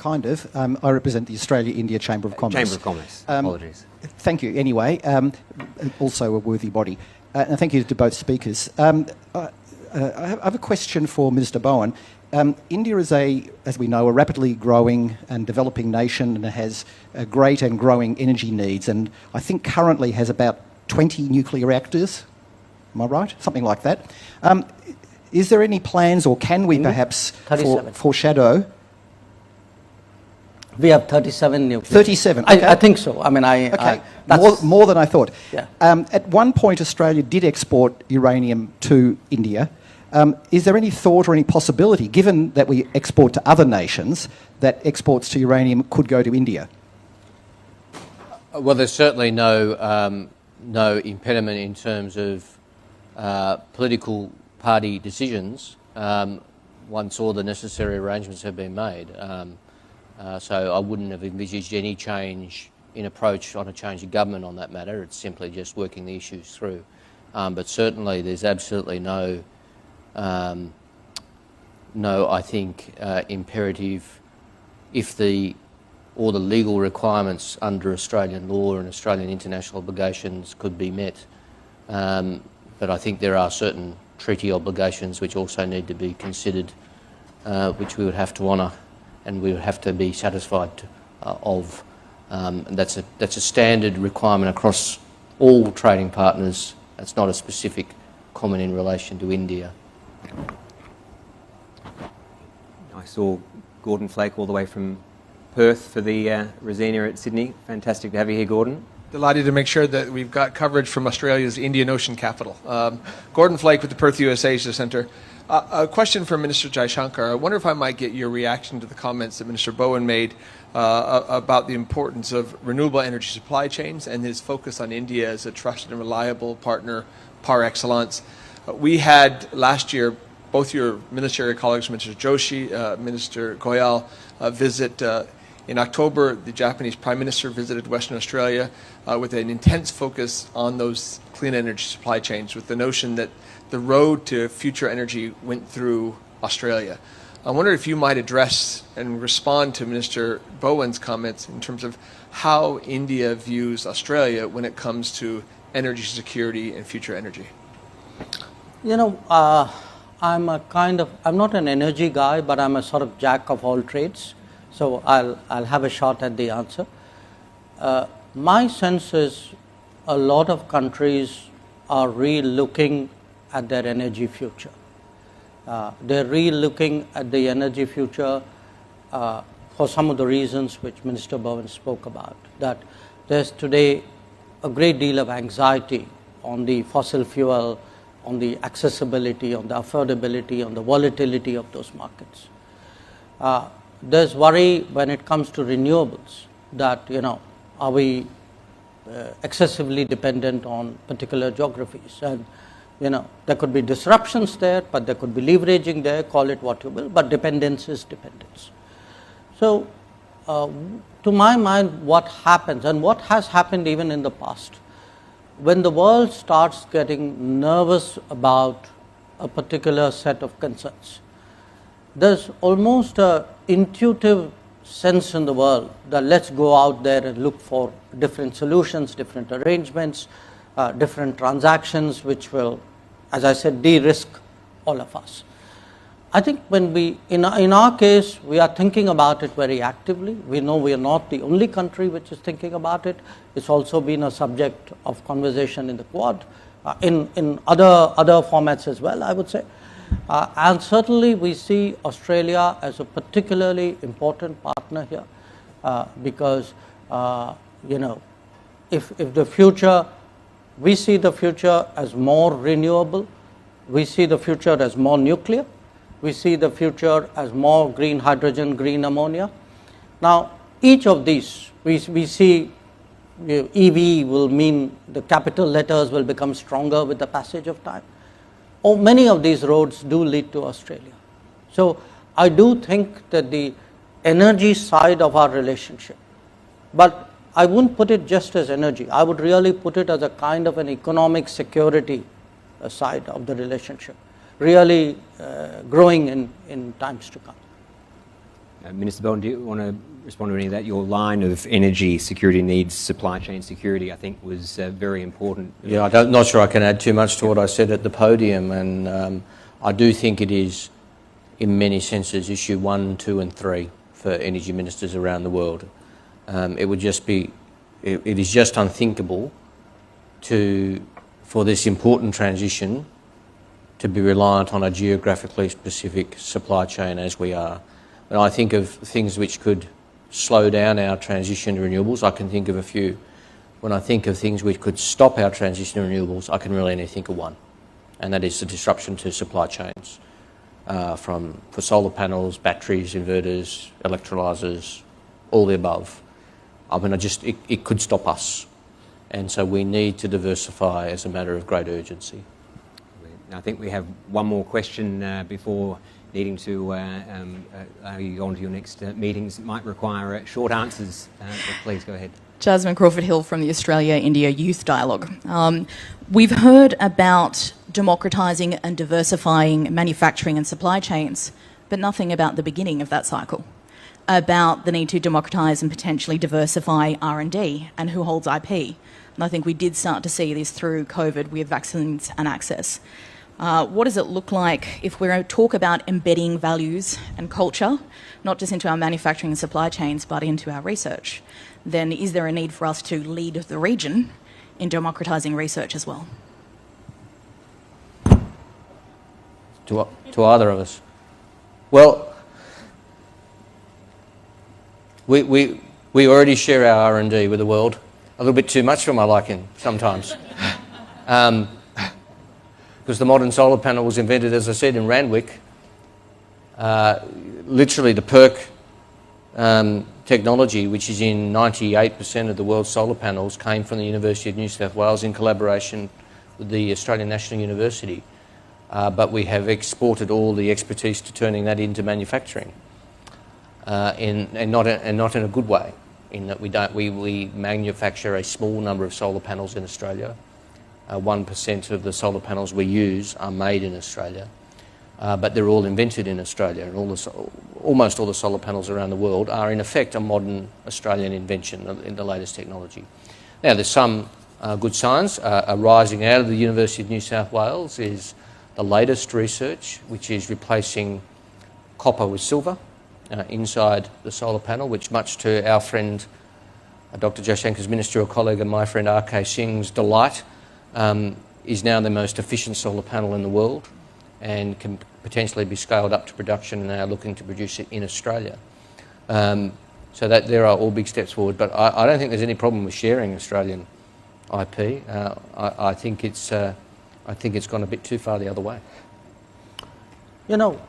kind of. I represent the Australia-India Chamber of Commerce. Chamber of Commerce. Apologies. Thank you. Anyway, also a worthy body. And thank you to both speakers. I have a question for Minister Bowen. India is, as we know, a rapidly growing and developing nation, and it has great and growing energy needs, and I think currently has about 20 nuclear reactors. Am I right? Something like that. Is there any plans, or can we perhaps foreshadow? We have 37 nuclear. 37. Okay. I think so. I mean, okay. More than I thought. Yeah. At one point, Australia did export uranium to India. Is there any thought or any possibility, given that we export to other nations, that exports to uranium could go to India? Well, there's certainly no impediment in terms of political party decisions once all the necessary arrangements have been made. So I wouldn't have envisaged any change in approach on a change of government on that matter. It's simply just working the issues through. But certainly there's absolutely no, I think, imperative if all the legal requirements under Australian law and Australian international obligations could be met. But I think there are certain treaty obligations which also need to be considered, which we would have to honour and we would have to be satisfied of. And that's a standard requirement across all trading partners. That's not a specific comment in relation to India. I saw Gordon Flake all the way from Perth for the Rosina at Sydney. Fantastic to have you here, Gordon. Delighted to make sure that we've got coverage from Australia's Indian Ocean capital. Gordon Flake with the Perth US Asia Centre. A question for Minister Jaishankar. I wonder if I might get your reaction to the comments that Minister Bowen made about the importance of renewable energy supply chains and his focus on India as a trusted and reliable partner par excellence. We had last year both your ministerial colleagues, Minister Joshi, Minister Goyal, visit. In October, the Japanese Prime Minister visited Western Australia with an intense focus on those clean energy supply chains, with the notion that the road to future energy went through Australia. I wonder if you might address and respond to Minister Bowen's comments in terms of how India views Australia when it comes to energy security and future energy. You know, I'm not an energy guy, but I'm a sort of jack of all trades. So I'll have a shot at the answer. My sense is a lot of countries are re-looking at their energy future. They're re-looking at the energy future for some of the reasons which Minister Bowen spoke about. That there's today a great deal of anxiety on the fossil fuel, on the accessibility, on the affordability, on the volatility of those markets. There's worry when it comes to renewables that, are we excessively dependent on particular geographies? And, there could be disruptions there, but there could be leveraging there, call it what you will, but dependence is dependence. So, to my mind, what happens, and what has happened even in the past, when the world starts getting nervous about a particular set of concerns, there's almost an intuitive sense in the world that let's go out there and look for different solutions, different arrangements, different transactions which will, as I said, de-risk all of us. I think when in our case, we are thinking about it very actively. We know we are not the only country which is thinking about it. It's also been a subject of conversation in the Quad, in other formats as well, I would say. And certainly we see Australia as a particularly important partner here because, if the future, we see the future as more renewable, we see the future as more nuclear, we see the future as more green hydrogen, green ammonia. Now, each of these, we see EV will mean the capital letters will become stronger with the passage of time. Many of these roads do lead to Australia. So I do think that the energy side of our relationship, but I wouldn't put it just as energy. I would really put it as a kind of an economic security side of the relationship, really growing in times to come. Minister Bowen, do you want to respond to any of that? Your line of energy security needs supply chain security, I think, was very important. Yeah, I'm not sure I can add too much to what I said at the podium, and I do think it is, in many senses, issue 1, 2 and 3 for energy ministers around the world. It would just be, it is just unthinkable for this important transition to be reliant on a geographically specific supply chain as we are. When I think of things which could slow down our transition to renewables, I can think of a few. When I think of things which could stop our transition to renewables, I can really only think of one, and that is the disruption to supply chains for solar panels, batteries, inverters, electrolysers, all the above. I mean, it could stop us, and so we need to diversify as a matter of great urgency. I think we have one more question before needing to allow you on to your next meetings. It might require short answers, but please go ahead. Jasmine Crawford-Hill from the Australia-India Youth Dialogue. We've heard about democratising and diversifying manufacturing and supply chains, but nothing about the beginning of that cycle, about the need to democratise and potentially diversify R&D and who holds IP. And I think we did start to see this through COVID with vaccines and access. What does it look like if we're going to talk about embedding values and culture, not just into our manufacturing and supply chains, but into our research? Then is there a need for us to lead the region in democratising research as well? To either of us? Well, we already share our R&D with the world, a little bit too much for my liking sometimes. Because the modern solar panel was invented, as I said, in Randwick. Literally the PERC technology, which is in 98% of the world's solar panels, came from the University of New South Wales in collaboration with the Australian National University. But we have exported all the expertise to turning that into manufacturing, and not in a good way, in that we manufacture a small number of solar panels in Australia. 1% of the solar panels we use are made in Australia, but they're all invented in Australia, and almost all the solar panels around the world are in effect a modern Australian invention in the latest technology. Now, there's some good signs arising out of the University of New South Wales. Is the latest research, which is replacing copper with silver inside the solar panel, which, much to our friend Dr. Jaishankar's ministerial colleague and my friend R.K. Singh's delight, is now the most efficient solar panel in the world and can potentially be scaled up to production, and they are looking to produce it in Australia. So that there are all big steps forward, but I don't think there's any problem with sharing Australian IP. I think it's gone a bit too far the other way. You know,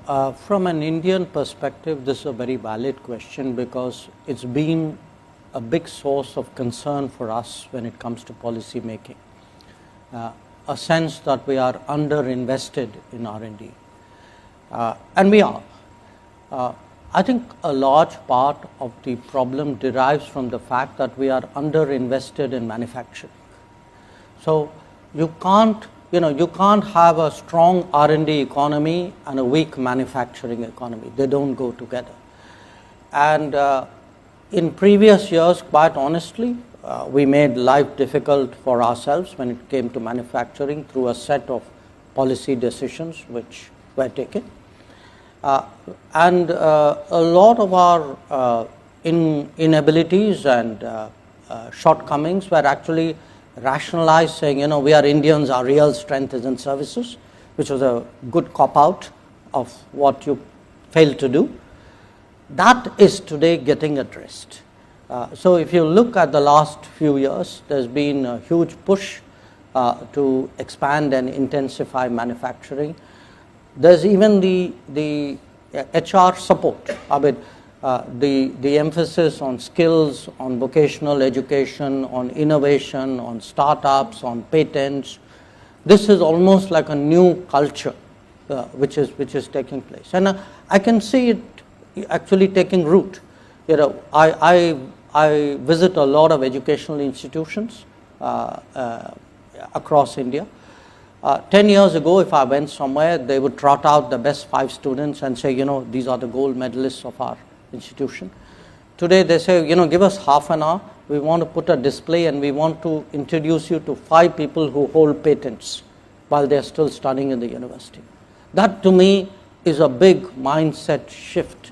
from an Indian perspective, this is a very valid question, because it's been a big source of concern for us when it comes to policy making. A sense that we are underinvested in R&D, and we are. I think a large part of the problem derives from the fact that we are underinvested in manufacturing. So you can't have a strong R&D economy and a weak manufacturing economy. They don't go together. And in previous years, quite honestly, we made life difficult for ourselves when it came to manufacturing through a set of policy decisions which were taken. And a lot of our inabilities and shortcomings were actually rationalized, saying, we are Indians, our real strength is in services, which was a good cop-out of what you failed to do. That is today getting addressed. So if you look at the last few years, there's been a huge push to expand and intensify manufacturing. There's even the HR support. I mean, the emphasis on skills, on vocational education, on innovation, on startups, on patents. This is almost like a new culture which is taking place, and I can see it actually taking root. I visit a lot of educational institutions across India. 10 years ago, if I went somewhere, they would trot out the best 5 students and say, these are the gold medalists of our institution. Today they say, give us half an hour, we want to put a display and we want to introduce you to 5 people who hold patents while they are still studying in the university. That to me is a big mindset shift.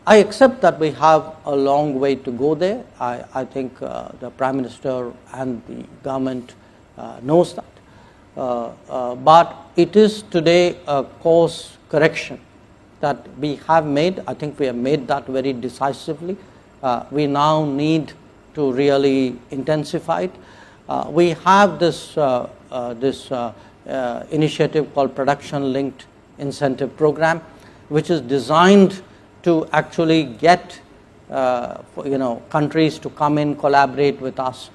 I accept that we have a long way to go there. I think the Prime Minister and the government knows that. But it is today a course correction that we have made. I think we have made that very decisively. We now need to really intensify it. We have this initiative called Production Linked Incentive Program, which is designed to actually get countries to come in, collaborate with us.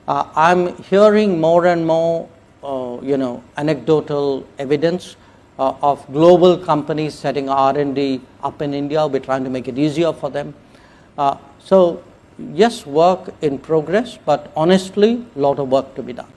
I'm hearing more and more anecdotal evidence of global companies setting R&D up in India. We're trying to make it easier for them. So yes, work in progress, but honestly, a lot of work to be done.